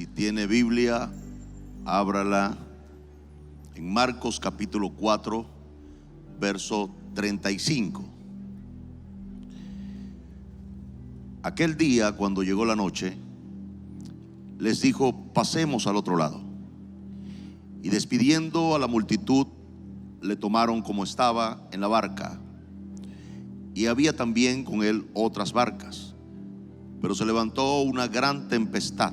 Si tiene Biblia, ábrala en Marcos capítulo 4, verso 35. Aquel día, cuando llegó la noche, les dijo: pasemos al otro lado. Y despidiendo a la multitud, le tomaron como estaba en la barca. Y había también con él otras barcas. Pero se levantó una gran tempestad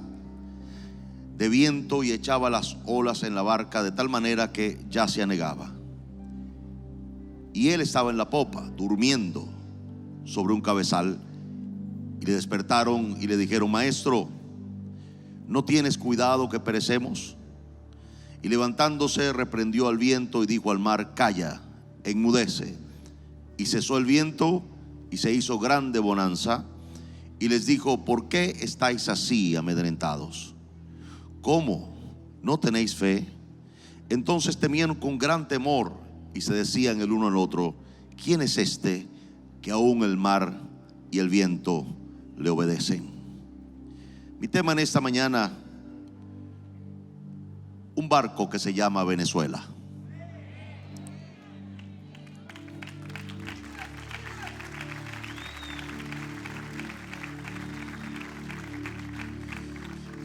de viento y echaba las olas en la barca de tal manera que ya se anegaba. Y él estaba en la popa, durmiendo sobre un cabezal. Y le despertaron y le dijeron: Maestro, ¿no tienes cuidado que perecemos? Y levantándose reprendió al viento y dijo al mar: Calla, enmudece. Y cesó el viento y se hizo grande bonanza. Y les dijo: ¿por qué estáis así amedrentados? ¿Cómo? ¿No tenéis fe? Entonces temieron con gran temor y se decían el uno al otro: ¿quién es este que aún el mar y el viento le obedecen? Mi tema en esta mañana: un barco que se llama Venezuela.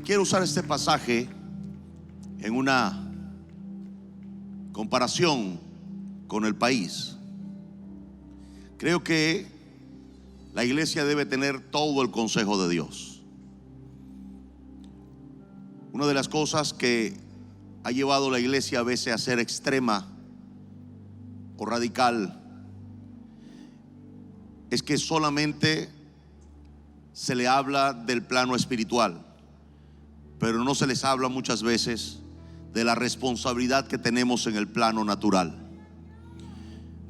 Quiero usar este pasaje en una comparación con el país. Creo que la iglesia debe tener todo el consejo de Dios. Una de las cosas que ha llevado a la iglesia a veces a ser extrema o radical es que solamente se le habla del plano espiritual, pero no se les habla muchas veces de la responsabilidad que tenemos en el plano natural.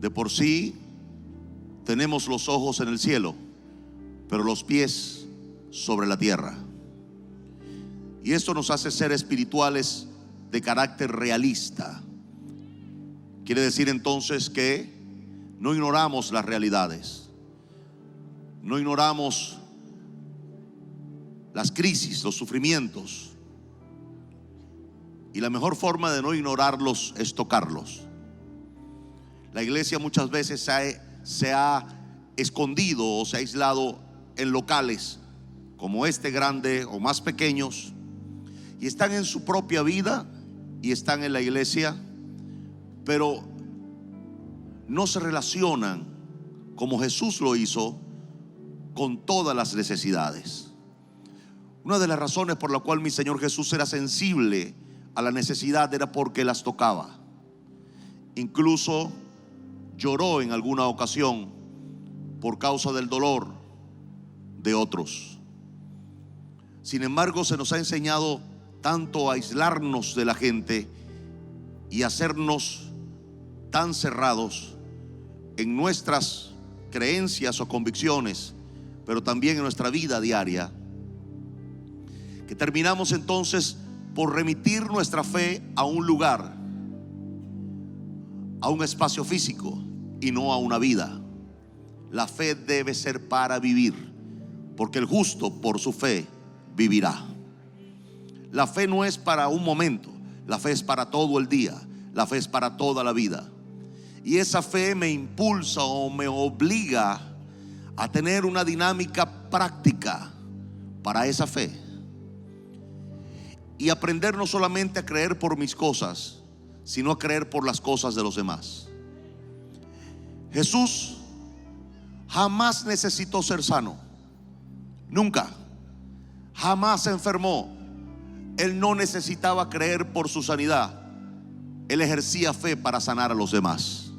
De por sí tenemos los ojos en el cielo, pero los pies sobre la tierra. Y esto nos hace ser espirituales de carácter realista. Quiere decir entonces que no ignoramos las realidades, no ignoramos las crisis, los sufrimientos. Y la mejor forma de no ignorarlos es tocarlos. La iglesia muchas veces se ha escondido o se ha aislado en locales como este grande o más pequeños, y están en su propia vida y están en la iglesia, pero no se relacionan como Jesús lo hizo con todas las necesidades. Una de las razones por la cual mi Señor Jesús era sensible a la necesidad era porque las tocaba. Incluso lloró en alguna ocasión por causa del dolor de otros. Sin embargo, se nos ha enseñado tanto a aislarnos de la gente y hacernos tan cerrados en nuestras creencias o convicciones, pero también en nuestra vida diaria, que terminamos entonces por remitir nuestra fe a un lugar, a un espacio físico y no a una vida. La fe debe ser para vivir, porque el justo por su fe vivirá. La fe no es para un momento, la fe es para todo el día, la fe es para toda la vida. Y esa fe me impulsa o me obliga a tener una dinámica práctica para esa fe. Y aprender no solamente a creer por mis cosas, sino a creer por las cosas de los demás. Jesús jamás necesitó ser sano, nunca, jamás se enfermó. Él no necesitaba creer por su sanidad, él ejercía fe para sanar a los demás.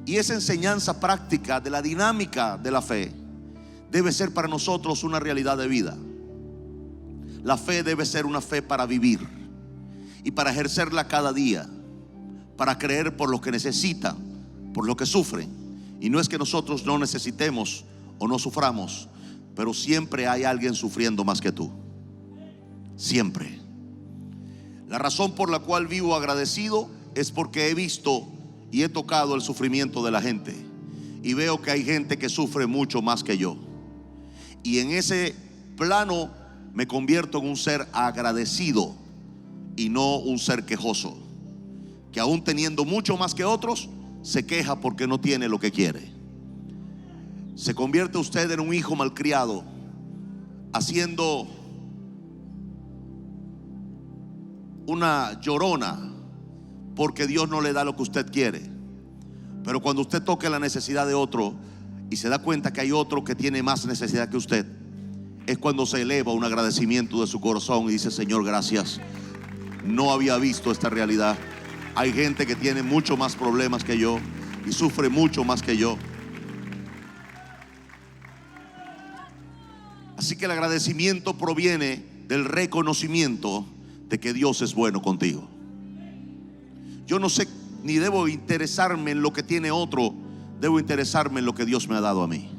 Y esa enseñanza práctica de la dinámica de la fe debe ser para nosotros una realidad de vida. La fe debe ser una fe para vivir y para ejercerla cada día, para creer por lo que necesitan, por lo que sufren. Y no es que nosotros no necesitemos o no suframos, pero siempre hay alguien sufriendo más que tú. Siempre. La razón por la cual vivo agradecido es porque he visto y he tocado el sufrimiento de la gente, y veo que hay gente que sufre mucho más que yo. Y en ese plano me convierto en un ser agradecido y no un ser quejoso, que aún teniendo mucho más que otros, se queja porque no tiene lo que quiere. Se convierte usted en un hijo malcriado, haciendo una llorona porque Dios no le da lo que usted quiere. Pero cuando usted toque la necesidad de otro y se da cuenta que hay otro que tiene más necesidad que usted, es cuando se eleva un agradecimiento de su corazón y dice: Señor, gracias, no había visto esta realidad. Hay gente que tiene mucho más problemas que yo y sufre mucho más que yo. Así que el agradecimiento proviene del reconocimiento de que Dios es bueno contigo. Yo no sé, ni debo interesarme en lo que tiene otro, debo interesarme en lo que Dios me ha dado a mí.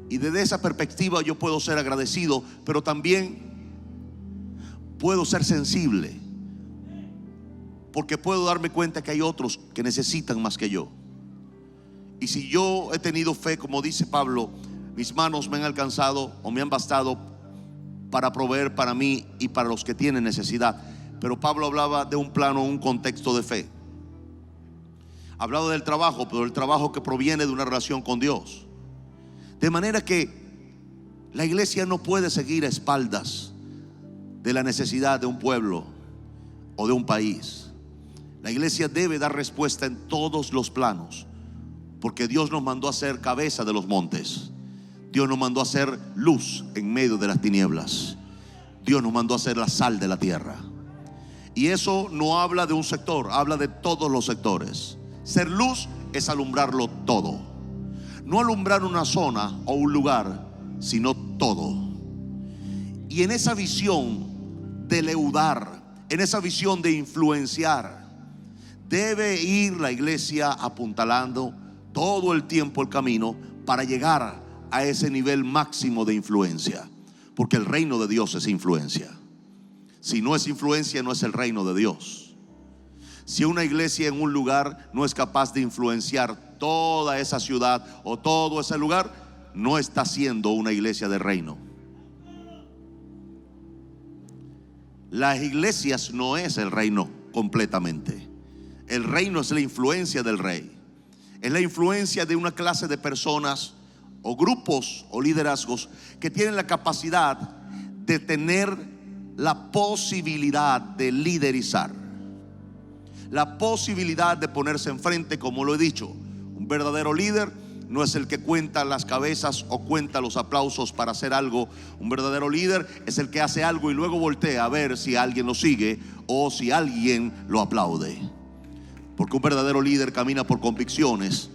Y desde esa perspectiva yo puedo ser agradecido, pero también puedo ser sensible, porque puedo darme cuenta que hay otros que necesitan más que yo. Y si yo he tenido fe, como dice Pablo, mis manos me han alcanzado o me han bastado para proveer para mí y para los que tienen necesidad. Pero Pablo hablaba de un plano, un contexto de fe. Hablaba del trabajo, pero el trabajo que proviene de una relación con Dios. De manera que la iglesia no puede seguir a espaldas de la necesidad de un pueblo o de un país. La iglesia debe dar respuesta en todos los planos, porque Dios nos mandó a ser cabeza de los montes. Dios nos mandó a ser luz en medio de las tinieblas. Dios nos mandó a ser la sal de la tierra. Y eso no habla de un sector, habla de todos los sectores. Ser luz es alumbrarlo todo. No alumbrar una zona o un lugar, sino todo. Y en esa visión de leudar, en esa visión de influenciar, debe ir la iglesia apuntalando todo el tiempo el camino para llegar a ese nivel máximo de influencia. Porque el reino de Dios es influencia. Si no es influencia, no es el reino de Dios. Si una iglesia en un lugar no es capaz de influenciar toda esa ciudad o todo ese lugar, no está siendo una iglesia de reino. Las iglesias no es el reino completamente. El reino es la influencia del rey. Es la influencia de una clase de personas o grupos o liderazgos que tienen la capacidad de tener la posibilidad de liderizar, la posibilidad de ponerse enfrente, como lo he dicho. Un verdadero líder no es el que cuenta las cabezas o cuenta los aplausos para hacer algo. Un verdadero líder es el que hace algo y luego voltea a ver si alguien lo sigue o si alguien lo aplaude. Porque un verdadero líder camina por convicciones,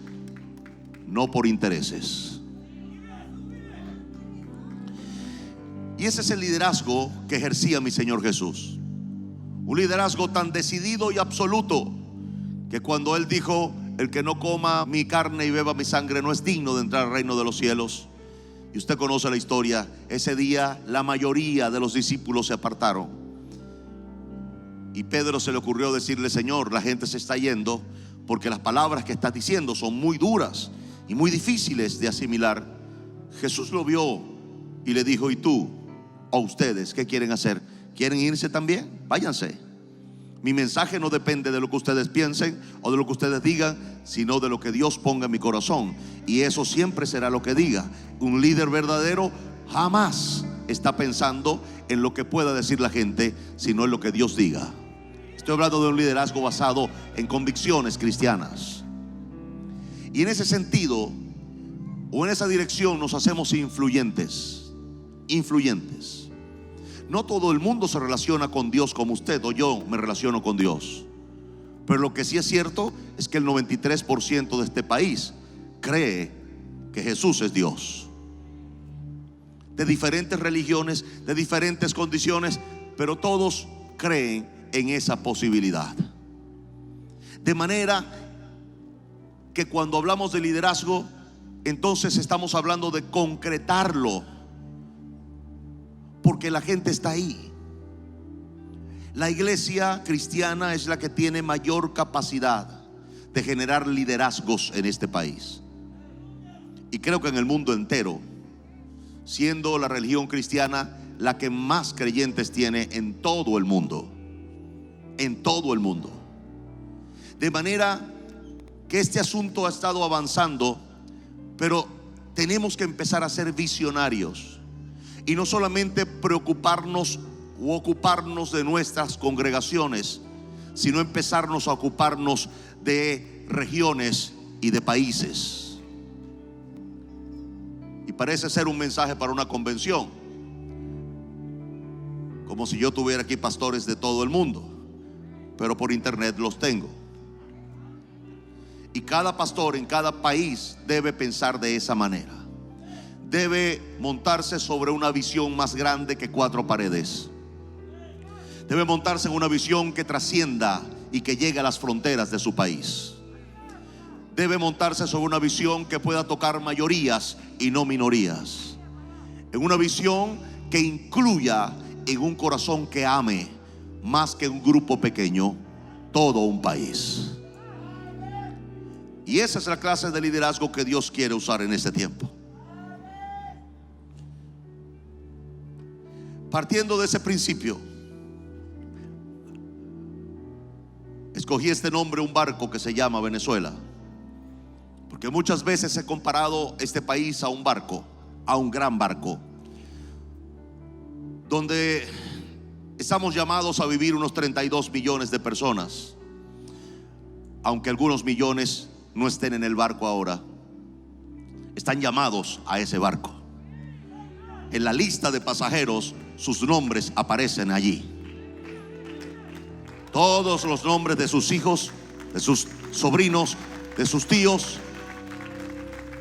no por intereses. Y ese es el liderazgo que ejercía mi Señor Jesús. Un liderazgo tan decidido y absoluto que cuando Él dijo: el que no coma mi carne y beba mi sangre no es digno de entrar al reino de los cielos. Y usted conoce la historia. Ese día la mayoría de los discípulos se apartaron. Y Pedro se le ocurrió decirle: Señor, la gente se está yendo porque las palabras que estás diciendo son muy duras y muy difíciles de asimilar. Jesús lo vio y le dijo: ¿y tú o ustedes qué quieren hacer? ¿Quieren irse también? Váyanse. Mi mensaje no depende de lo que ustedes piensen o de lo que ustedes digan, sino de lo que Dios ponga en mi corazón. Y eso siempre será lo que diga. Un líder verdadero jamás está pensando en lo que pueda decir la gente, sino en lo que Dios diga. Estoy hablando de un liderazgo basado en convicciones cristianas. Y en ese sentido, o en esa dirección, nos hacemos influyentes. Influyentes. No todo el mundo se relaciona con Dios como usted o yo me relaciono con Dios. Pero lo que sí es cierto es que el 93% de este país cree que Jesús es Dios. De diferentes religiones, de diferentes condiciones, pero todos creen en esa posibilidad. De manera que cuando hablamos de liderazgo, entonces estamos hablando de concretarlo, porque la gente está ahí. La iglesia cristiana es la que tiene mayor capacidad de generar liderazgos en este país. Y creo que en el mundo entero. siendo la religión cristiana la que más creyentes tiene en todo el mundo. En todo el mundo. De manera que este asunto ha estado avanzando, pero tenemos que empezar a ser visionarios y no solamente preocuparnos o ocuparnos de nuestras congregaciones, sino empezarnos a ocuparnos de regiones y de países. Y parece ser un mensaje para una convención, como si yo tuviera aquí pastores de todo el mundo, pero por internet los tengo. Y cada pastor en cada país debe pensar de esa manera. Debe montarse sobre una visión más grande que cuatro paredes. Debe montarse en una visión que trascienda y que llegue a las fronteras de su país. Debe montarse sobre una visión que pueda tocar mayorías y no minorías. En una visión que incluya en un corazón que ame más que un grupo pequeño todo un país. Y esa es la clase de liderazgo que Dios quiere usar en este tiempo. Partiendo de ese principio, escogí este nombre, un barco que se llama Venezuela, porque muchas veces he comparado este país a un barco, a un gran barco, donde estamos llamados a vivir unos 32 millones de personas, aunque algunos millones no estén en el barco ahora. Están llamados a ese barco. En la lista de pasajeros sus nombres aparecen allí. Todos los nombres de sus hijos, de sus sobrinos, de sus tíos,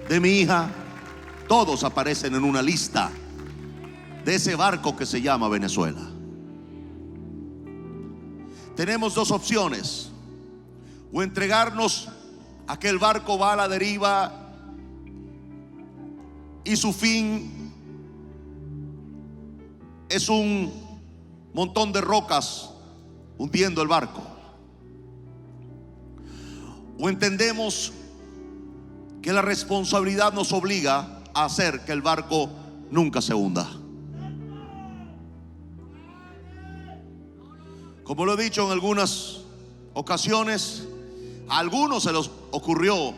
de mi hija, todos aparecen en una lista de ese barco que se llama Venezuela. Tenemos dos opciones: o entregarnos a que el barco va a la deriva y su fin es un montón de rocas hundiendo el barco, o entendemos que la responsabilidad nos obliga a hacer que el barco nunca se hunda. Como lo he dicho en algunas ocasiones, a algunos se les ocurrió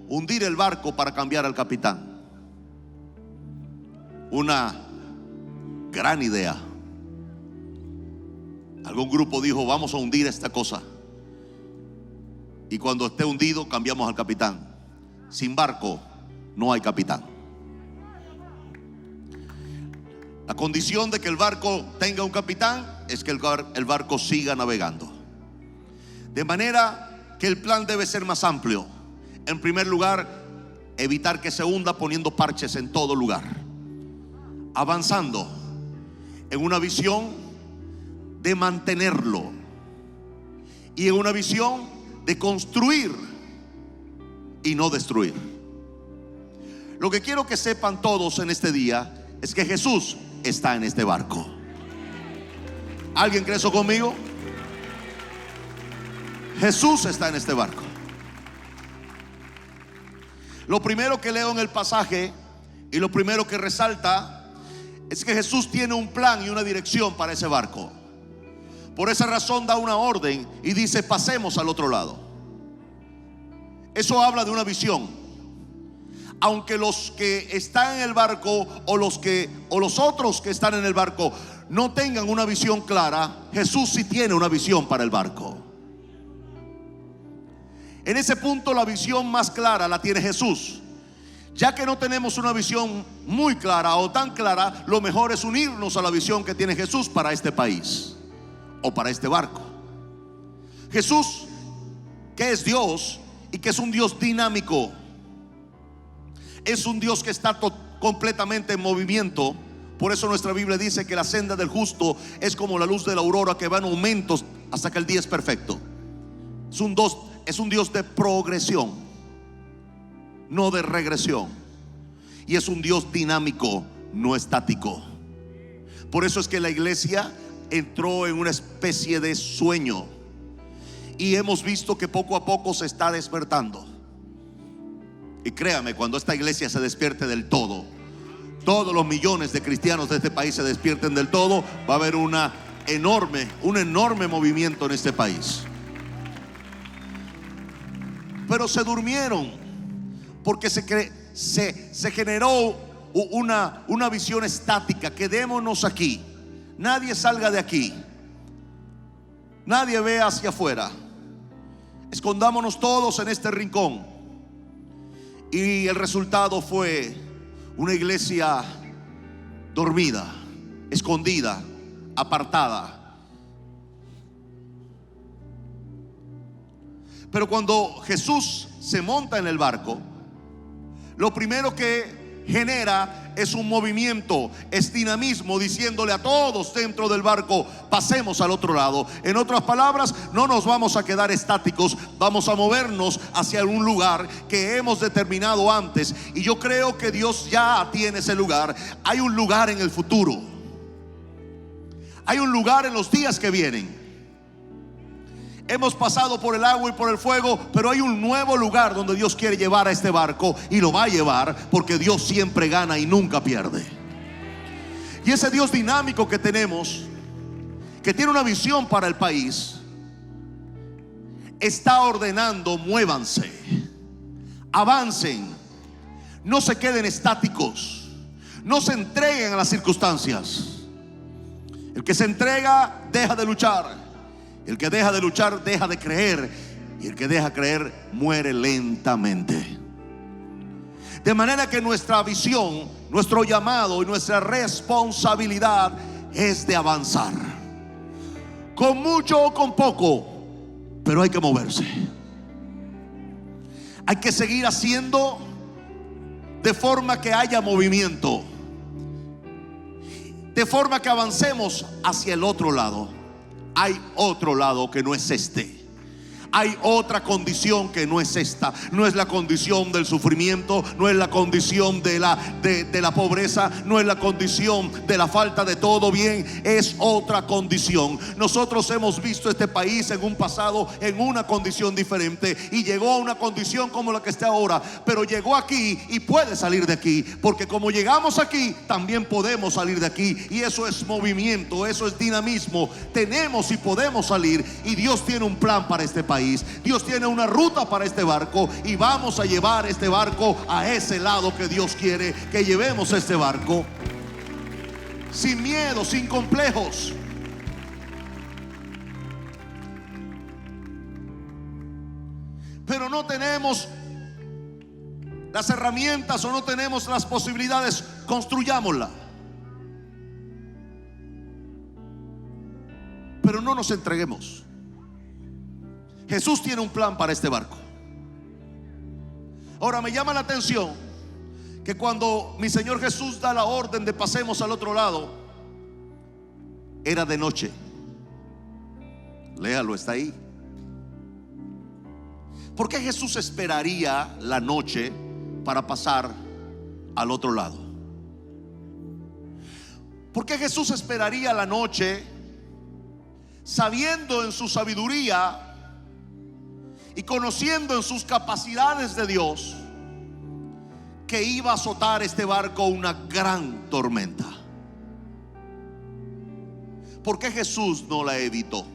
hundir el barco para cambiar al capitán. Una gran idea. Algún grupo dijo: vamos a hundir esta cosa, y cuando esté hundido cambiamos al capitán. Sin barco no hay capitán. La condición de que el barco tenga un capitán es que el barco siga navegando. De manera que el plan debe ser más amplio. En primer lugar, evitar que se hunda poniendo parches en todo lugar, avanzando en una visión de mantenerlo y en una visión de construir y no destruir. Lo que quiero que sepan todos en este día es que Jesús está en este barco. ¿Alguien cree eso conmigo? Jesús está en este barco. Lo primero que leo en el pasaje y lo primero que resalta es que Jesús tiene un plan y una dirección para ese barco. Por esa razón da una orden y dice: pasemos al otro lado. Eso habla de una visión. Aunque los que están en el barco o los otros que están en el barco no tengan una visión clara, Jesús sí tiene una visión para el barco. En ese punto la visión más clara la tiene Jesús. Ya que no tenemos una visión muy clara o tan clara, lo mejor es unirnos a la visión que tiene Jesús para este país o para este barco. Jesús, que es Dios y que es un Dios dinámico, es un Dios que está completamente en movimiento. Por eso nuestra Biblia dice que la senda del justo es como la luz de la aurora, que va en aumentos hasta que el día es perfecto. Es un Dios de progresión, no de regresión. Y es un Dios dinámico, no estático. Por eso es que la iglesia entró en una especie de sueño, y hemos visto que poco a poco se está despertando. Y créame, cuando esta iglesia se despierte del todo, todos los millones de cristianos de este país se despierten del todo, va a haber un enorme movimiento en este país. Pero se durmieron porque se generó una visión estática. Quedémonos aquí, nadie salga de aquí, nadie vea hacia afuera, escondámonos todos en este rincón. Y el resultado fue una iglesia dormida, escondida, apartada. Pero cuando Jesús se monta en el barco, lo primero que genera es un movimiento, es dinamismo, diciéndole a todos dentro del barco: pasemos al otro lado. En otras palabras, no nos vamos a quedar estáticos, vamos a movernos hacia un lugar que hemos determinado antes. Y yo creo que Dios ya tiene ese lugar. Hay un lugar en el futuro, hay un lugar en los días que vienen. Hemos pasado por el agua y por el fuego, pero hay un nuevo lugar donde Dios quiere llevar a este barco, y lo va a llevar porque Dios siempre gana y nunca pierde. Y ese Dios dinámico que tenemos, que tiene una visión para el país, está ordenando: muévanse, avancen, no se queden estáticos, no se entreguen a las circunstancias. El que se entrega deja de luchar. El que deja de luchar deja de creer, y el que deja de creer muere lentamente. De manera que nuestra visión, nuestro llamado y nuestra responsabilidad es de avanzar, con mucho o con poco, pero hay que moverse. Hay que seguir haciendo de forma que haya movimiento, de forma que avancemos hacia el otro lado. Hay otro lado que no es este. Hay otra condición que no es esta. No es la condición del sufrimiento, no es la condición de la pobreza, no es la condición de la falta de todo bien. Es otra condición. Nosotros hemos visto este país en un pasado en una condición diferente, y llegó a una condición como la que está ahora. Pero llegó aquí y puede salir de aquí, porque como llegamos aquí, también podemos salir de aquí. Y eso es movimiento, eso es dinamismo. Tenemos y podemos salir, y Dios tiene un plan para este país. Dios tiene una ruta para este barco, y vamos a llevar este barco a ese lado que Dios quiere que llevemos este barco, sin miedo, sin complejos. Pero no tenemos las herramientas o no tenemos las posibilidades, construyámosla. Pero no nos entreguemos. Jesús tiene un plan para este barco. Ahora, me llama la atención que cuando mi Señor Jesús da la orden de pasemos al otro lado, era de noche. Léalo, está ahí. ¿Por qué Jesús esperaría la noche para pasar al otro lado? ¿Por qué Jesús esperaría la noche, sabiendo en su sabiduría y conociendo en sus capacidades de Dios que iba a azotar este barco una gran tormenta? ¿Por qué Jesús no la evitó?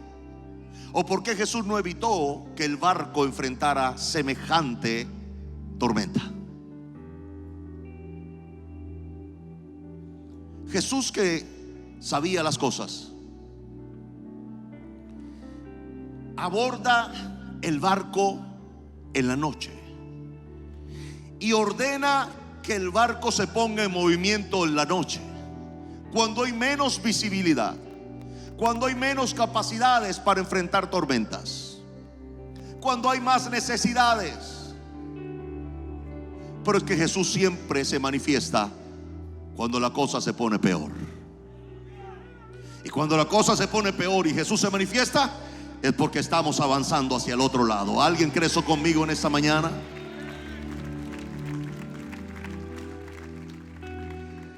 ¿O por qué Jesús no evitó que el barco enfrentara semejante tormenta? Jesús, que sabía las cosas, aborda el barco en la noche y ordena que el barco se ponga en movimiento en la noche, cuando hay menos visibilidad, cuando hay menos capacidades para enfrentar tormentas, cuando hay más necesidades. Pero es que Jesús siempre se manifiesta cuando la cosa se pone peor. Y cuando la cosa se pone peor y Jesús se manifiesta, es porque estamos avanzando hacia el otro lado. ¿Alguien cree eso conmigo en esta mañana?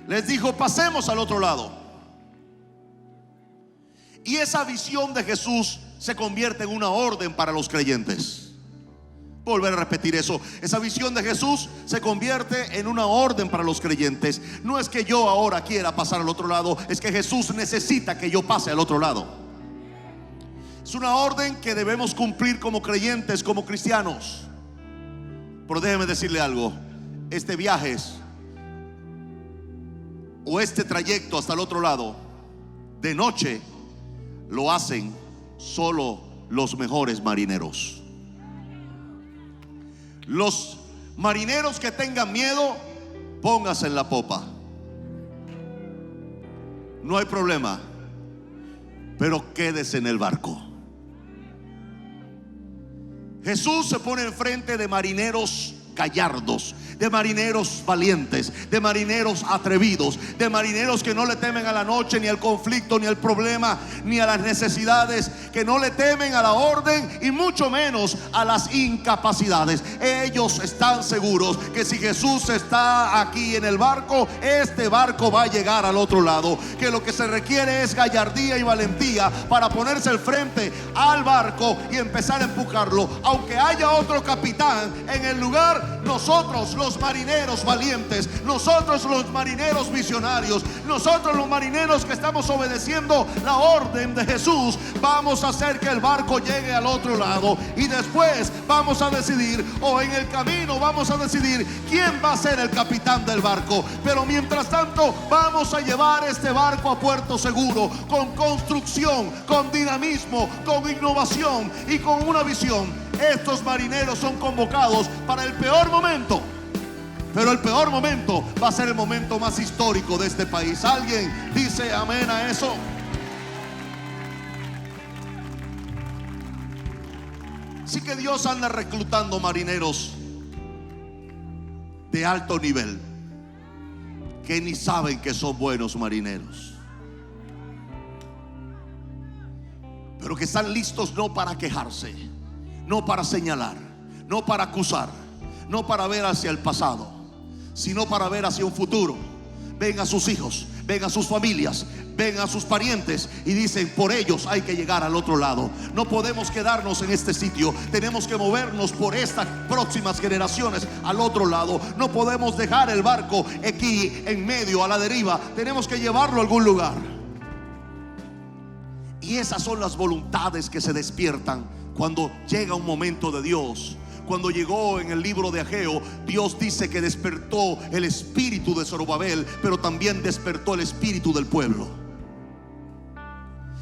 Les dijo: pasemos al otro lado. Y esa visión de Jesús se convierte en una orden para los creyentes. Volver a repetir eso. Esa visión de Jesús se convierte en una orden para los creyentes. No es que yo ahora quiera pasar al otro lado, es que Jesús necesita que yo pase al otro lado. Es una orden que debemos cumplir como creyentes, como cristianos. Pero déjeme decirle algo: este viaje o este trayecto hasta el otro lado de noche lo hacen solo los mejores marineros. Los marineros que tengan miedo, póngase en la popa. No hay problema, pero quédese en el barco. Jesús se pone enfrente de marineros gallardos, de marineros valientes, de marineros atrevidos, de marineros que no le temen a la noche, ni al conflicto, ni al problema, ni a las necesidades, que no le temen a la orden y mucho menos a las incapacidades. Ellos están seguros que si Jesús está aquí en el barco, este barco va a llegar al otro lado, que lo que se requiere es gallardía y valentía para ponerse al frente al barco y empezar a empujarlo. Aunque haya otro capitán en el lugar, nosotros los marineros valientes, nosotros los marineros visionarios, nosotros los marineros que estamos obedeciendo la orden de Jesús, vamos a hacer que el barco llegue al otro lado. Y después vamos a decidir, o en el camino vamos a decidir quién va a ser el capitán del barco. Pero mientras tanto vamos a llevar este barco a puerto seguro, con construcción, con dinamismo, con innovación y con una visión. Estos marineros son convocados para el peor momento, pero el peor momento va a ser el momento más histórico de este país. ¿Alguien dice amén a eso? Así que Dios anda reclutando marineros de alto nivel que ni saben que son buenos marineros, pero que están listos no para quejarse, no para señalar, no para acusar, no para ver hacia el pasado, sino para ver hacia un futuro. Ven a sus hijos, ven a sus familias, ven a sus parientes y dicen: por ellos hay que llegar al otro lado. No podemos quedarnos en este sitio, tenemos que movernos por estas próximas generaciones al otro lado. No podemos dejar el barco aquí en medio a la deriva, tenemos que llevarlo a algún lugar. Y esas son las voluntades que se despiertan cuando llega un momento de Dios. Cuando llegó en el libro de Ageo, Dios dice que despertó el espíritu de Zorobabel, pero también despertó el espíritu del pueblo.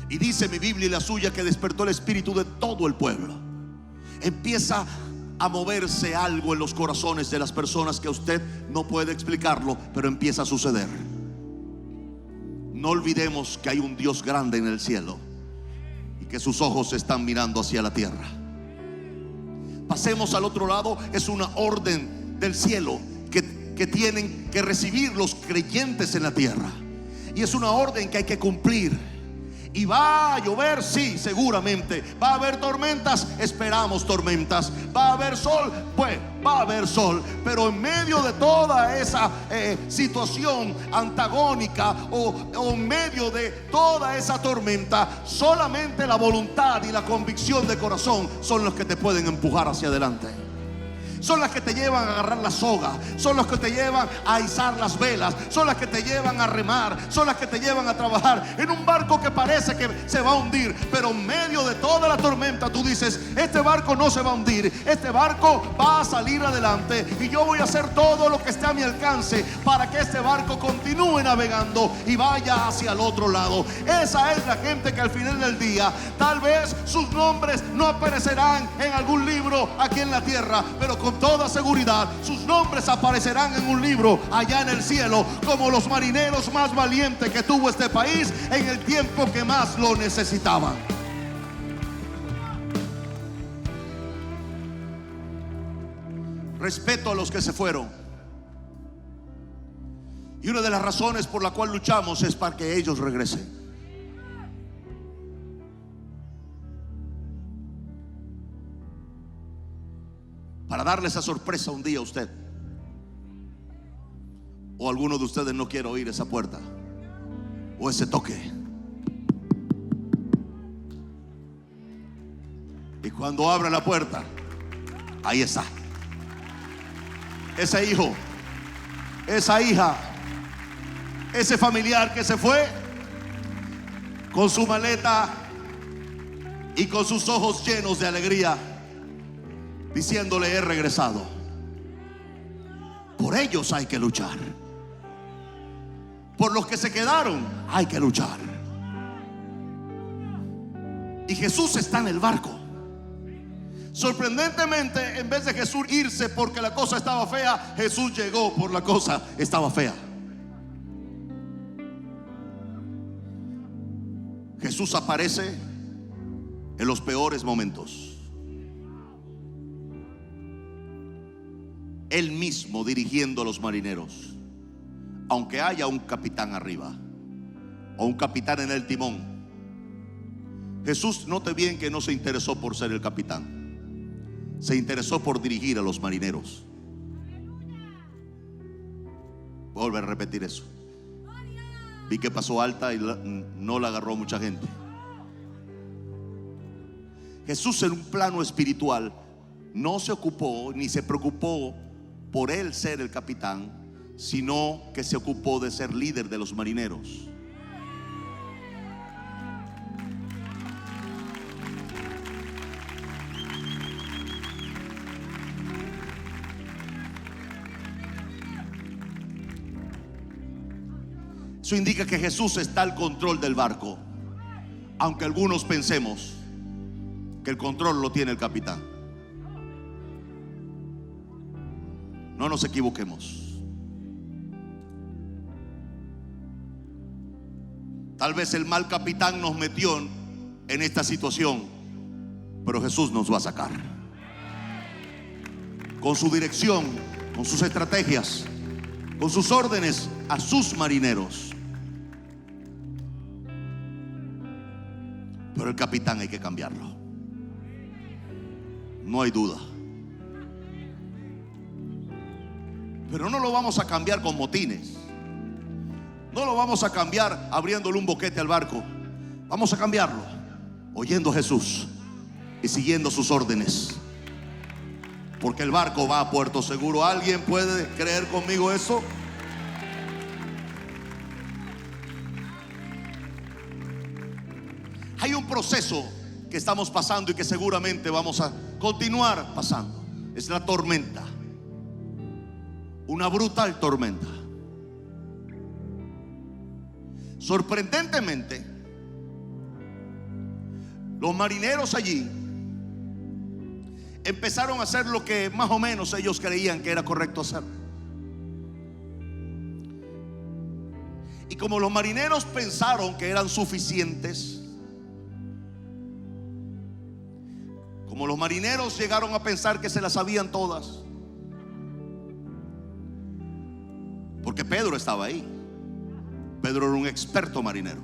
Y dice mi Biblia y la suya que despertó el espíritu de todo el pueblo. Empieza a moverse algo en los corazones de las personas que usted no puede explicarlo, pero empieza a suceder. No olvidemos que hay un Dios grande en el cielo y que sus ojos están mirando hacia la tierra. Pasemos al otro lado. Es una orden del cielo que tienen que recibir los creyentes en la tierra, y es una orden que hay que cumplir. Y va a llover, sí, seguramente. Va a haber tormentas, esperamos tormentas. Va a haber sol, pues va a haber sol. Pero en medio de toda esa situación antagónica o en medio de toda esa tormenta, solamente la voluntad y la convicción de corazón son los que te pueden empujar hacia adelante. Son las que te llevan a agarrar la soga, son las que te llevan a izar las velas, son las que te llevan a remar, son las que te llevan a trabajar en un barco que parece que se va a hundir, pero en medio de toda la tormenta tú dices: este barco no se va a hundir, este barco va a salir adelante, y yo voy a hacer todo lo que esté a mi alcance para que este barco continúe navegando y vaya hacia el otro lado. Esa es la gente que al final del día, tal vez sus nombres no aparecerán en algún libro aquí en la tierra, pero con toda seguridad sus nombres aparecerán en un libro allá en el cielo, como los marineros más valientes que tuvo este país en el tiempo que más lo necesitaban. Respeto a los que se fueron, y una de las razones por la cual luchamos es para que ellos regresen. Para darle esa sorpresa un día a usted, o alguno de ustedes no quiere oír esa puerta o ese toque. Y cuando abra la puerta, Ahí está. Ese hijo, esa hija, ese familiar que se fue con su maleta y con sus ojos llenos de alegría, diciéndole: he regresado. Por ellos hay que luchar. Por los que se quedaron hay que luchar. Y Jesús está en el barco. Sorprendentemente, en vez de Jesús irse porque la cosa estaba fea, Jesús llegó por la cosa estaba fea. Jesús aparece en los peores momentos. Él mismo dirigiendo a los marineros, aunque haya un capitán arriba o un capitán en el timón. Jesús, note bien que no se interesó por ser el capitán, se interesó por dirigir a los marineros. Voy a volver a repetir eso. Vi que pasó alta y no la agarró mucha gente. Jesús, en un plano espiritual, no se ocupó ni se preocupó por él ser el capitán, sino que se ocupó de ser líder de los marineros. Eso indica que Jesús está al control del barco, aunque algunos pensemos que el control lo tiene el capitán. No nos equivoquemos. Tal vez el mal capitán nos metió en esta situación, pero Jesús nos va a sacar con su dirección, con sus estrategias, con sus órdenes a sus marineros. Pero el capitán hay que cambiarlo, no hay duda. Pero no lo vamos a cambiar con motines. No lo vamos a cambiar abriéndole un boquete al barco. Vamos a cambiarlo oyendo a Jesús y siguiendo sus órdenes, porque el barco va a puerto seguro. ¿Alguien puede creer conmigo eso? Hay un proceso que estamos pasando y que seguramente vamos a continuar pasando. Es la tormenta. Una brutal tormenta. Sorprendentemente, los marineros allí empezaron a hacer lo que más o menos ellos creían que era correcto hacer. Y como los marineros pensaron que eran suficientes, como los marineros llegaron a pensar que se las sabían todas, porque Pedro estaba ahí. Pedro era un experto marinero.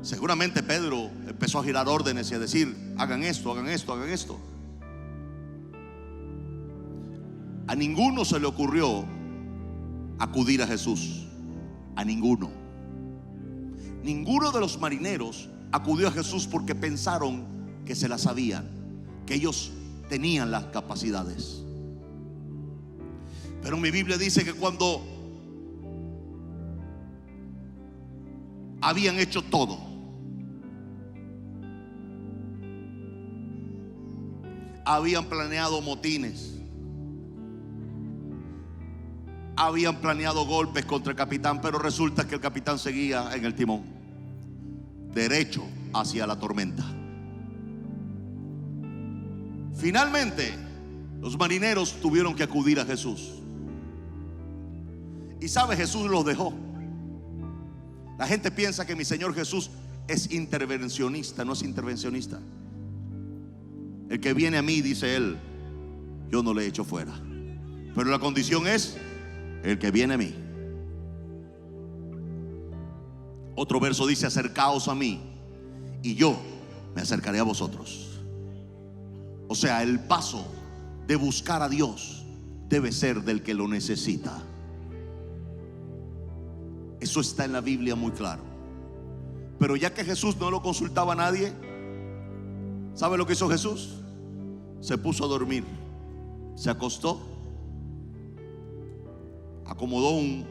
Seguramente Pedro empezó a girar órdenes y a decir: hagan esto, hagan esto, hagan esto. A ninguno se le ocurrió acudir a Jesús. A ninguno. Ninguno de los marineros acudió a Jesús porque pensaron que se la sabían, que ellos tenían las capacidades. Pero mi Biblia dice que cuando habían hecho todo, habían planeado motines, habían planeado golpes contra el capitán, pero resulta que el capitán seguía en el timón, derecho hacia la tormenta. Finalmente, los marineros tuvieron que acudir a Jesús. Y sabe, Jesús los dejó. La gente piensa que mi Señor Jesús es intervencionista. No es intervencionista. El que viene a mí, dice él, yo no le echo fuera. Pero la condición es el que viene a mí. Otro verso dice: acercaos a mí y yo me acercaré a vosotros. O sea, el paso de buscar a Dios debe ser del que lo necesita. Eso está en la Biblia muy claro. Pero ya que Jesús no lo consultaba a nadie, ¿sabe lo que hizo Jesús? se puso a dormir, se acostó, acomodó un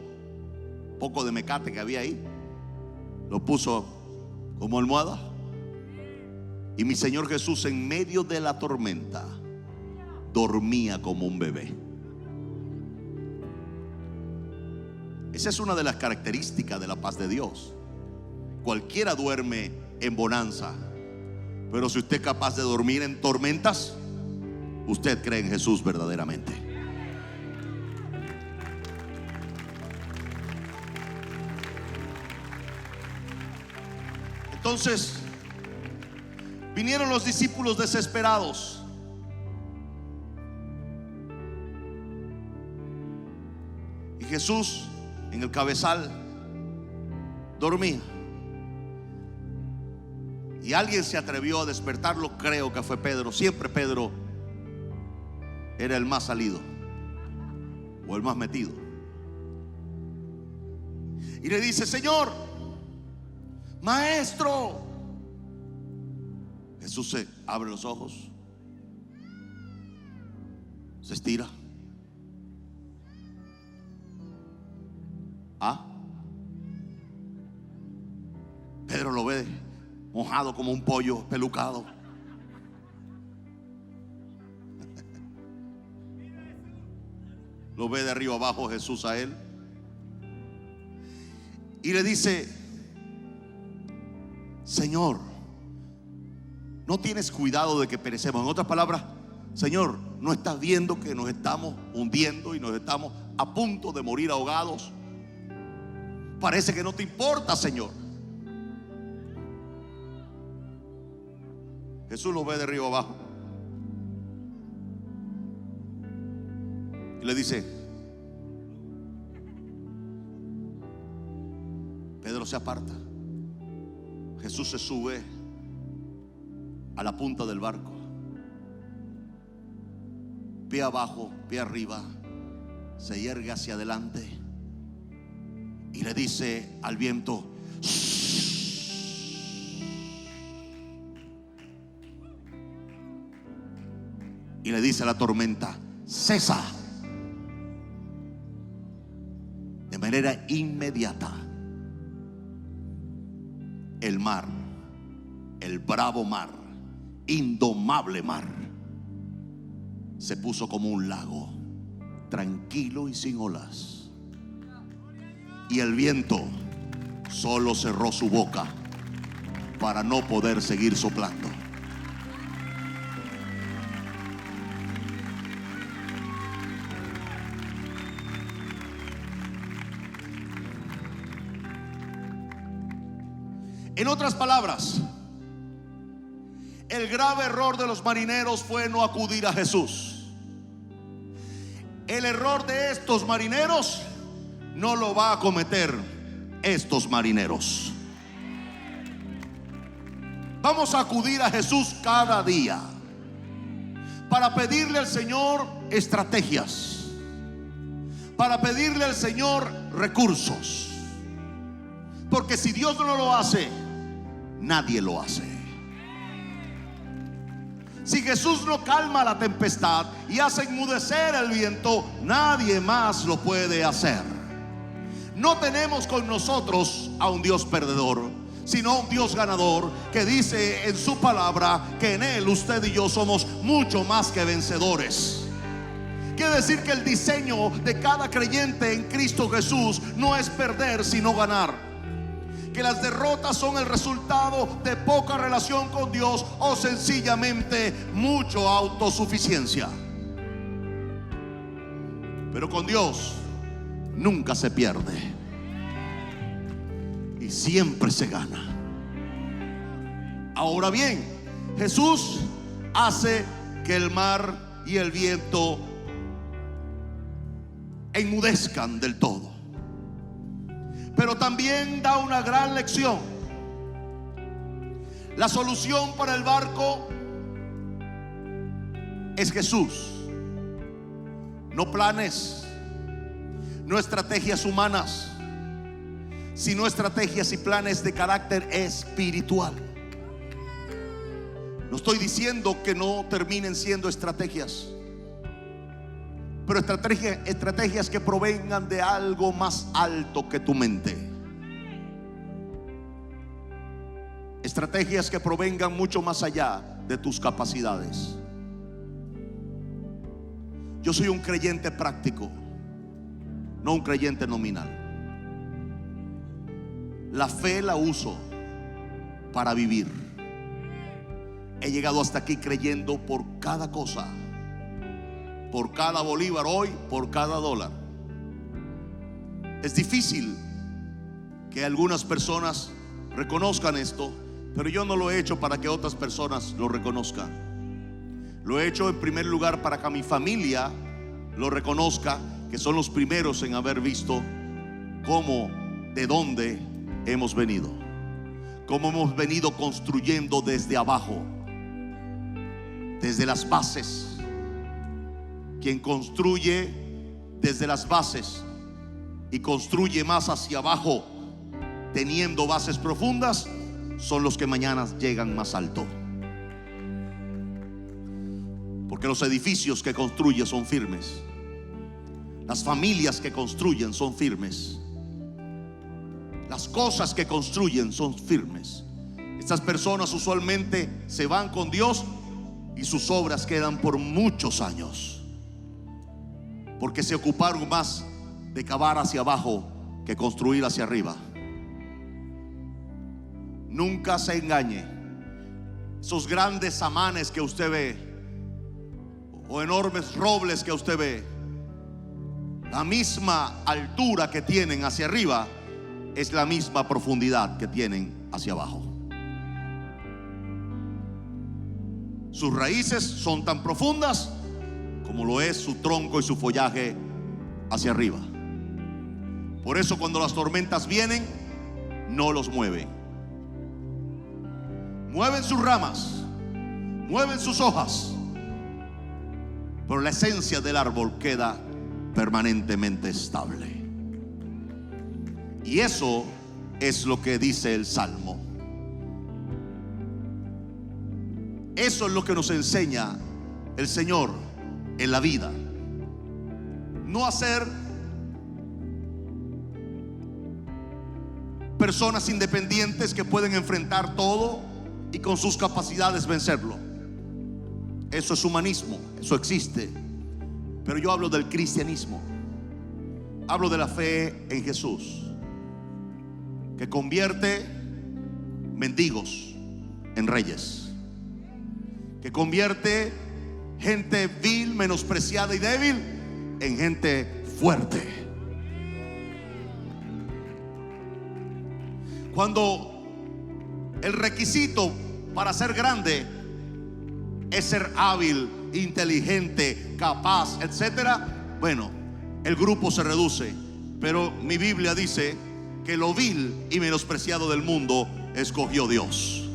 poco de mecate que había ahí, lo puso como almohada, y mi Señor Jesús, en medio de la tormenta, dormía como un bebé. Esa es una de las características de la paz de Dios. Cualquiera duerme en bonanza, pero si usted es capaz de dormir en tormentas, usted cree en Jesús verdaderamente. Entonces vinieron los discípulos desesperados. Y Jesús en el cabezal dormía. Y alguien se atrevió a despertarlo, creo que fue Pedro. Siempre Pedro era el más salido o el más metido. Y le dice: Señor, maestro. Jesús se abre los ojos, se estira. Pedro lo ve mojado como un pollo pelucado. Lo ve de arriba abajo Jesús a él y le dice: Señor, ¿no tienes cuidado de que perecemos? En otras palabras, Señor, ¿no estás viendo que nos estamos hundiendo y nos estamos a punto de morir ahogados? Parece que no te importa, Señor. Jesús lo ve de arriba abajo y le dice: Pedro se aparta. Jesús se sube a la punta del barco, pie abajo, pie arriba, se yergue hacia adelante y le dice al viento: y le dice a la tormenta: cesa. De manera inmediata, el mar, el bravo mar, indomable mar, se puso como un lago, tranquilo y sin olas. Y el viento solo cerró su boca para no poder seguir soplando. En otras palabras, el grave error de los marineros fue no acudir a Jesús. El error de estos marineros no lo va a cometer estos marineros. Vamos a acudir a Jesús cada día para pedirle al Señor estrategias, para pedirle al Señor recursos, porque si Dios no lo hace, nadie lo hace. Si Jesús no calma la tempestad y hace enmudecer el viento, nadie más lo puede hacer. No tenemos con nosotros a un Dios perdedor, sino a un Dios ganador, que dice en su palabra que en Él usted y yo somos mucho más que vencedores. Quiere decir que el diseño de cada creyente en Cristo Jesús no es perder, sino ganar. Que las derrotas son el resultado de poca relación con Dios o sencillamente mucha autosuficiencia. Pero con Dios nunca se pierde y siempre se gana. Ahora bien, Jesús hace que el mar y el viento enmudezcan del todo, pero también da una gran lección. La solución para el barco es Jesús. No planes, no estrategias humanas, sino estrategias y planes de carácter espiritual. No estoy diciendo que no terminen siendo estrategias, pero estrategias que provengan de algo más alto que tu mente. Estrategias que provengan mucho más allá de tus capacidades. Yo soy un creyente práctico, no un creyente nominal. La fe la uso para vivir. He llegado hasta aquí creyendo por cada cosa, por cada bolívar hoy, por cada dólar. Es difícil que algunas personas reconozcan esto, pero yo no lo he hecho para que otras personas lo reconozcan. Lo he hecho en primer lugar para que mi familia lo reconozca, que son los primeros en haber visto cómo, de dónde hemos venido, cómo hemos venido construyendo desde abajo, desde las bases. Quien construye desde las bases y construye más hacia abajo, teniendo bases profundas, son los que mañana llegan más alto. Porque los edificios que construye son firmes. Las familias que construyen son firmes. Las cosas que construyen son firmes. Estas personas usualmente se van con Dios y sus obras quedan por muchos años, porque se ocuparon más de cavar hacia abajo que construir hacia arriba. Nunca se engañe. Esos grandes amanes que usted ve, o enormes robles que usted ve, la misma altura que tienen hacia arriba es la misma profundidad que tienen hacia abajo. Sus raíces son tan profundas como lo es su tronco y su follaje hacia arriba. Por eso cuando las tormentas vienen, no los mueven. Mueven sus ramas, mueven sus hojas, pero la esencia del árbol queda permanentemente estable. Y eso es lo que dice el Salmo. Eso es lo que nos enseña el Señor en la vida. No hacer personas independientes que pueden enfrentar todo y con sus capacidades vencerlo. Eso es humanismo, eso existe. Pero yo hablo del cristianismo. Hablo de la fe en Jesús, que convierte mendigos en reyes, que convierte gente vil, menospreciada y débil en gente fuerte. Cuando el requisito para ser grande es ser hábil, inteligente, capaz, etcétera, bueno, el grupo se reduce. Pero mi Biblia dice que lo vil y menospreciado del mundo escogió Dios.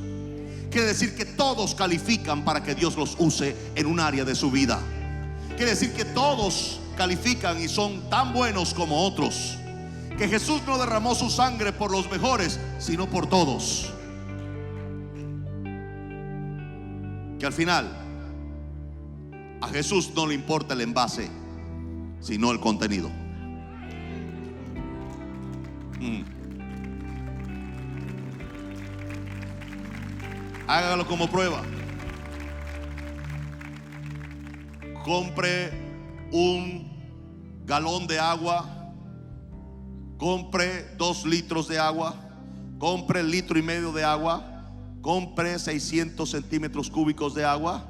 Quiere decir que todos califican para que Dios los use en un área de su vida. Quiere decir que todos califican y son tan buenos como otros. Que Jesús no derramó su sangre por los mejores, sino por todos. Que al final a Jesús no le importa el envase, sino el contenido. Hágalo como prueba. Compre un galón de agua, compre 2 litros de agua, compre 1,5 litros de agua, compre 600 centímetros cúbicos de agua,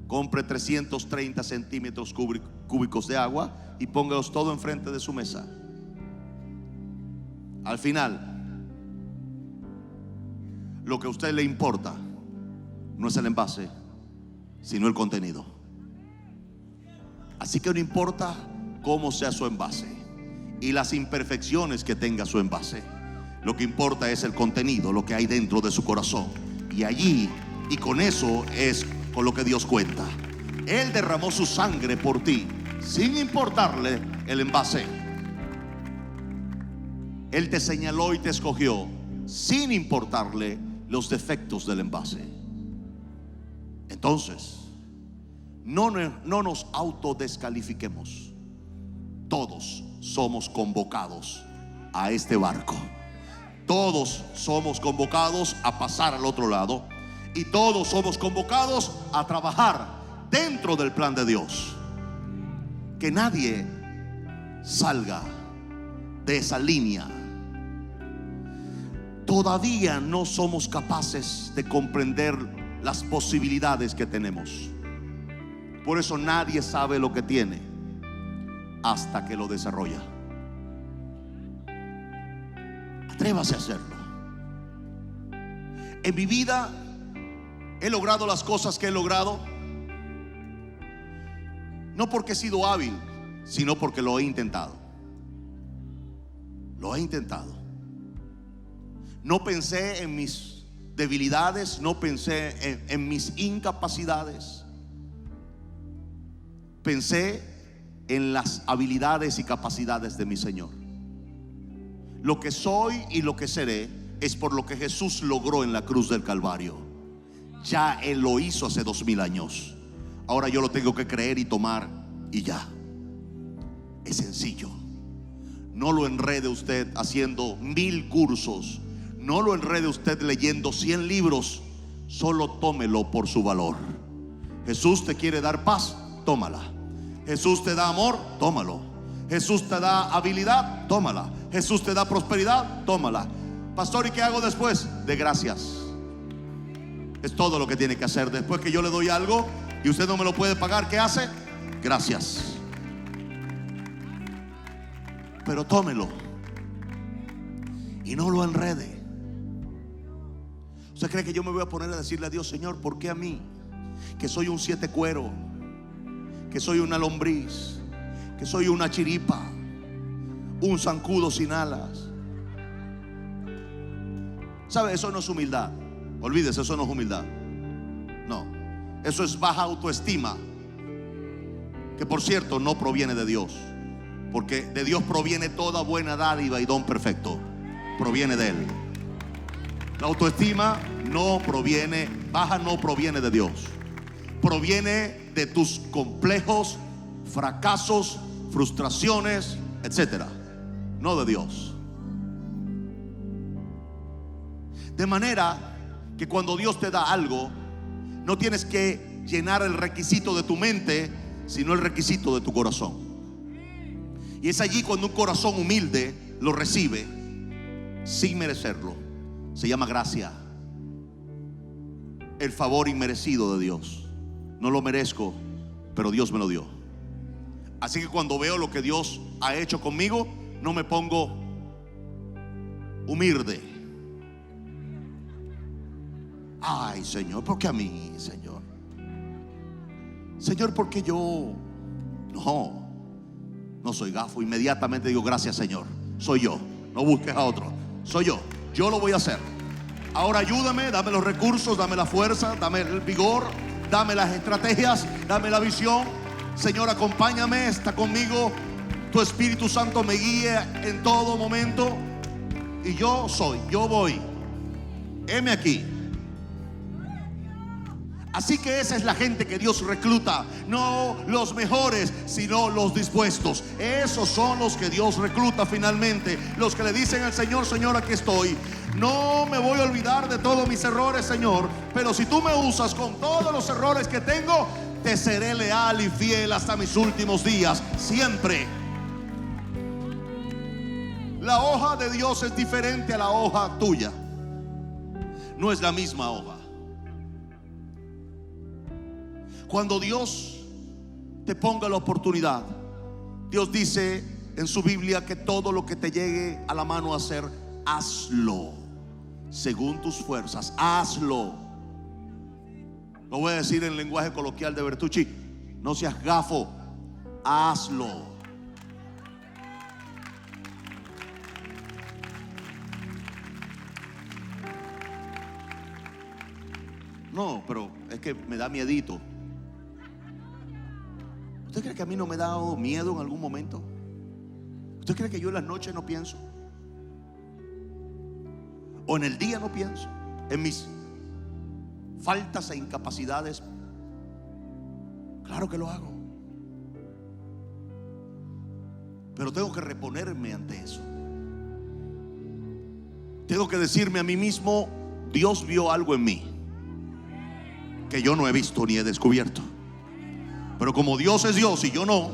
compre 330 centímetros cúbicos de agua y póngalos todo enfrente de su mesa. Al final, lo que a usted le importa no es el envase, sino el contenido. Así que no importa cómo sea su envase y las imperfecciones que tenga su envase. Lo que importa es el contenido, lo que hay dentro de su corazón. Y allí, y con eso es con lo que Dios cuenta. Él derramó su sangre por ti, sin importarle el envase. Él te señaló y te escogió, sin importarle los defectos del envase. Entonces, no nos autodescalifiquemos. Todos somos convocados a este barco. Todos somos convocados a pasar al otro lado. Y todos somos convocados a trabajar dentro del plan de Dios. Que nadie salga de esa línea. Todavía no somos capaces de comprender las posibilidades que tenemos. Por eso nadie sabe lo que tiene hasta que lo desarrolla. Atrévase a hacerlo. En mi vida he logrado las cosas que he logrado, no porque he sido hábil, sino porque lo he intentado. Lo he intentado. No pensé en mis debilidades, no pensé en mis incapacidades. Pensé en las habilidades y capacidades de mi Señor. Lo que soy y lo que seré es por lo que Jesús logró en la cruz del Calvario. Ya Él lo hizo hace 2000 años. Ahora yo lo tengo que creer y tomar, y ya. Es sencillo. No lo enrede usted haciendo 1000 cursos. No lo enrede usted leyendo 100 libros. Solo tómelo por su valor. Jesús te quiere dar paz, tómala. Jesús te da amor, tómalo. Jesús te da habilidad, tómala. Jesús te da prosperidad, tómala. Pastor, ¿y qué hago después? De gracias. Es todo lo que tiene que hacer. Después que yo le doy algo y usted no me lo puede pagar, ¿qué hace? Gracias. Pero tómelo y no lo enrede. ¿Usted cree que yo me voy a poner a decirle a Dios: Señor, ¿por qué a mí? Que soy un 7 cuero, que soy una lombriz, que soy una chiripa, un zancudo sin alas. ¿Sabe? Eso no es humildad. Olvídese, eso no es humildad. No, eso es baja autoestima, que por cierto no proviene de Dios, porque de Dios proviene toda buena dádiva y don perfecto. Proviene de Él. La autoestima no proviene, baja no proviene de Dios. Proviene de tus complejos, fracasos, frustraciones, etcétera, no de Dios. De manera que cuando Dios te da algo, no tienes que llenar el requisito de tu mente, sino el requisito de tu corazón. Y es allí cuando un corazón humilde lo recibe sin merecerlo. Se llama gracia. El favor inmerecido de Dios. No lo merezco, pero Dios me lo dio. Así que cuando veo lo que Dios ha hecho conmigo, no me pongo humilde. Ay, Señor, ¿por qué a mí, Señor? Señor, ¿por qué yo? No soy gafo. Inmediatamente digo: gracias, Señor. Soy yo. No busques a otro. Soy yo. Yo lo voy a hacer. Ahora ayúdame, dame los recursos, dame la fuerza, dame el vigor, dame las estrategias, dame la visión. Señor, acompáñame, está conmigo. Tu Espíritu Santo me guía en todo momento. Y yo voy. Heme aquí. Así que esa es la gente que Dios recluta. No los mejores, sino los dispuestos. Esos son los que Dios recluta finalmente. Los que le dicen al Señor: Señor, aquí estoy. No me voy a olvidar de todos mis errores, Señor, pero si tú me usas con todos los errores que tengo, te seré leal y fiel hasta mis últimos días, siempre. La hoja de Dios es diferente a la hoja tuya. No es la misma hoja. Cuando Dios te ponga la oportunidad, Dios dice en su Biblia que todo lo que te llegue a la mano a hacer, hazlo según tus fuerzas. Hazlo. Lo voy a decir en lenguaje coloquial de Bertucci: no seas gafo, hazlo. No, pero es que me da miedito. ¿Usted cree que a mí no me da miedo en algún momento? ¿Usted cree que yo en las noches no pienso? ¿O en el día no pienso en mis faltas e incapacidades Claro que lo hago. Pero tengo que reponerme ante eso. Tengo que decirme a mí mismo: Dios vio algo en mí que yo no he visto ni he descubierto. Pero como Dios es Dios y yo no,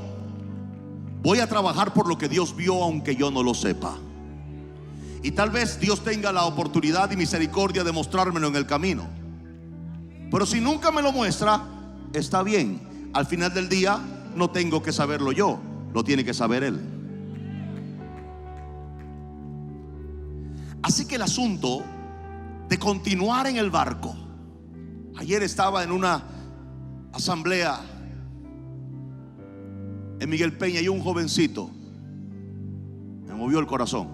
voy a trabajar por lo que Dios vio, aunque yo no lo sepa. Y tal vez Dios tenga la oportunidad y misericordia de mostrármelo en el camino. Pero si nunca me lo muestra, está bien. Al final del día no tengo que saberlo yo, lo tiene que saber Él. Así que el asunto de continuar en el barco. Ayer estaba en una asamblea en Miguel Peña y un jovencito me movió el corazón,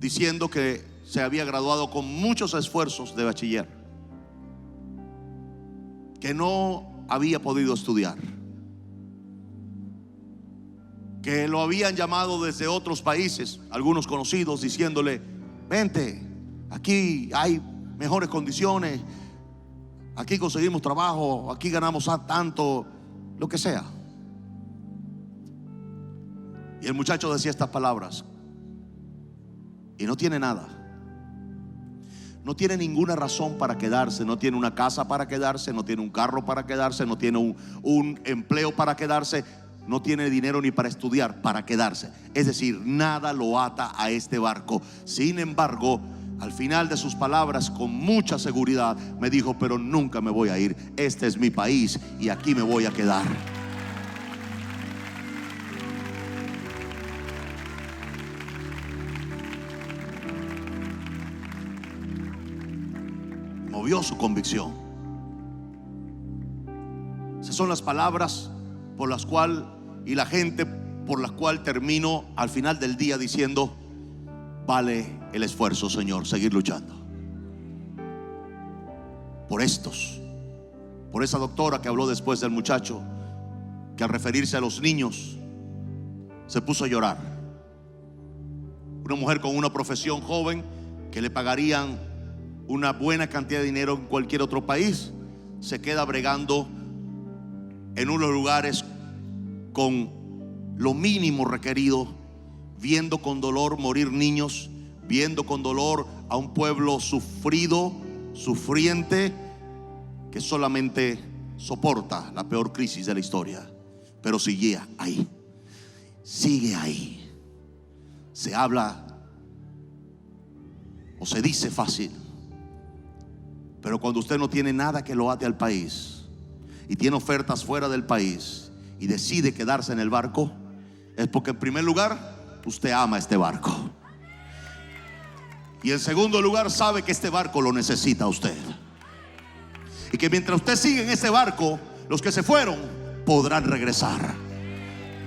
diciendo que se había graduado con muchos esfuerzos de bachiller, que no había podido estudiar, que lo habían llamado desde otros países, algunos conocidos, diciéndole: vente, aquí hay mejores condiciones, aquí conseguimos trabajo, aquí ganamos tanto, lo que sea. Y el muchacho decía estas palabras, y no tiene nada, no tiene ninguna razón para quedarse, no tiene una casa para quedarse, no tiene un carro para quedarse, no tiene un empleo para quedarse, no tiene dinero ni para estudiar, para quedarse. Es decir, nada lo ata a este barco. Sin embargo, al final de sus palabras, con mucha seguridad, me dijo: pero nunca me voy a ir, este es mi país y aquí me voy a quedar. Movió su convicción. Esas son las palabras por las cuales, y la gente por la cual termino al final del día diciendo: vale el esfuerzo, Señor, seguir luchando. Por estos, por esa doctora que habló después del muchacho, que al referirse a los niños se puso a llorar. Una mujer con una profesión joven, que le pagarían una buena cantidad de dinero en cualquier otro país, se queda bregando en unos lugares con lo mínimo requerido, viendo con dolor morir niños, viendo con dolor a un pueblo sufrido, sufriente, que solamente soporta la peor crisis de la historia. Pero sigue ahí, sigue ahí. Se habla o se dice fácil, pero cuando usted no tiene nada que lo ate al país y tiene ofertas fuera del país y decide quedarse en el barco, es porque en primer lugar usted ama este barco, y en segundo lugar sabe que este barco lo necesita a usted, y que mientras usted sigue en ese barco, los que se fueron podrán regresar.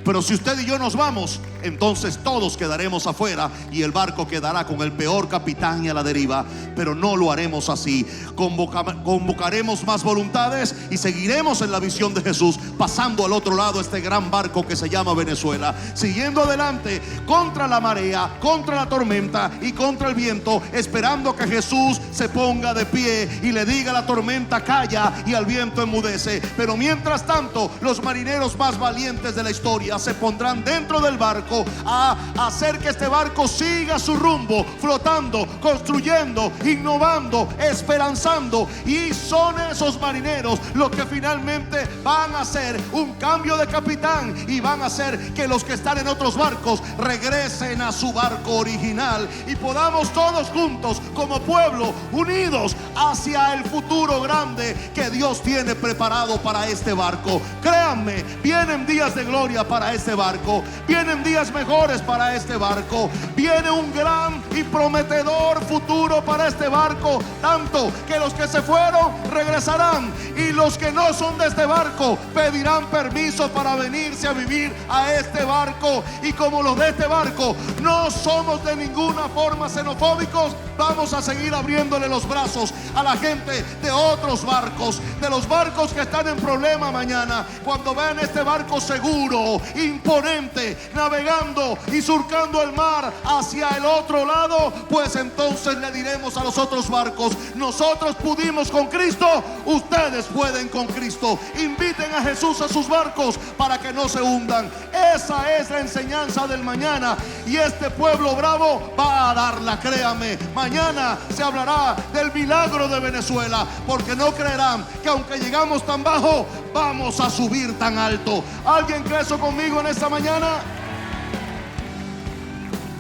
Pero si usted y yo nos vamos, entonces todos quedaremos afuera y el barco quedará con el peor capitán y a la deriva. Pero no lo haremos así. Convocaremos más voluntades y seguiremos en la visión de Jesús, pasando al otro lado este gran barco que se llama Venezuela, siguiendo adelante contra la marea, contra la tormenta y contra el viento, esperando que Jesús se ponga de pie y le diga a la tormenta: calla, y al viento enmudece. Pero mientras tanto, los marineros más valientes de la historia se pondrán dentro del barco a hacer que este barco siga su rumbo, flotando, construyendo, innovando, esperanzando. Y son esos marineros los que finalmente van a hacer un cambio de capitán y van a hacer que los que están en otros barcos regresen a su barco original, y podamos todos juntos como pueblo, unidos hacia el futuro grande que Dios tiene preparado para este barco. Créanme, vienen días de gloria para este barco, vienen días mejores para este barco, viene un gran y prometedor futuro para este barco, tanto que los que se fueron regresarán, y los que no son de este barco pedirán permiso para venirse a vivir a este barco. Y como los de este barco no somos de ninguna forma xenofóbicos, vamos a seguir abriéndole los brazos a la gente de otros barcos, de los barcos que están en problema mañana. Cuando vean este barco seguro, imponente, navegando y surcando el mar hacia el otro lado, Cristo, pues entonces le diremos a los otros barcos: nosotros pudimos con Cristo, ustedes pueden con Cristo. Inviten a Jesús a sus barcos para que no se hundan. Esa es la enseñanza del mañana, y este pueblo bravo va a darla, créame. Mañana se hablará del milagro de Venezuela, porque no creerán que aunque llegamos tan bajo, vamos a subir tan alto. ¿Alguien cree eso conmigo en esta mañana?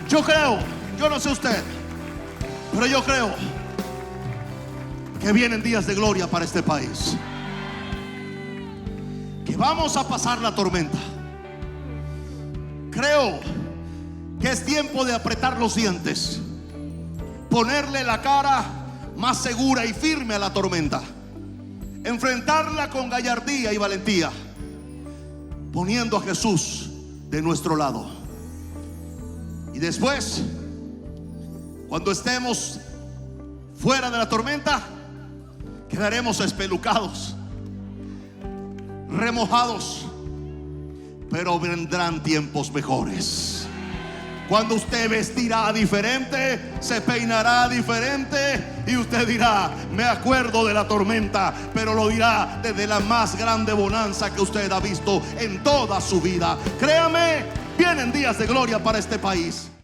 Yo creo, yo no sé usted, pero yo creo que vienen días de gloria para este país, que vamos a pasar la tormenta. Creo que es tiempo de apretar los dientes, ponerle la cara más segura y firme a la tormenta, enfrentarla con gallardía y valentía, poniendo a Jesús de nuestro lado. Y después, cuando estemos fuera de la tormenta, quedaremos espelucados, remojados, pero vendrán tiempos mejores. Cuando usted vestirá diferente, se peinará diferente, y usted dirá: me acuerdo de la tormenta, pero lo dirá desde la más grande bonanza que usted ha visto en toda su vida. Créame, vienen días de gloria para este país.